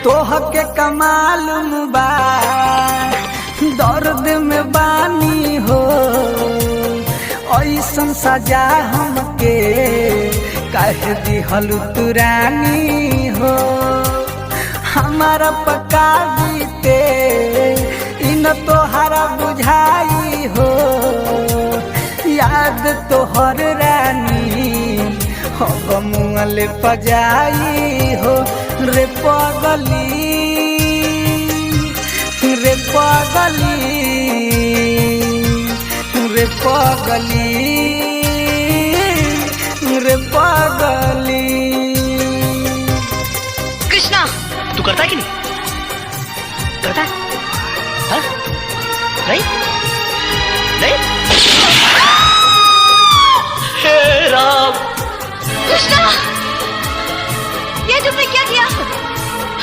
तोहके कमाल बा दर्द में बानी हो ऐसन सजा हमके कह दिहल तुरानी हो हमारा पका बीते इन तोहरा बुझाई हो याद तोहर रानी हो गमुअल पजाई हो रे पगली रे पगली रे पगली रे पगली। कृष्णा तू करता है कि नहीं करता है? हाँ? नहीं नहीं हे राम। कृष्णा ये तुमने क्या किया?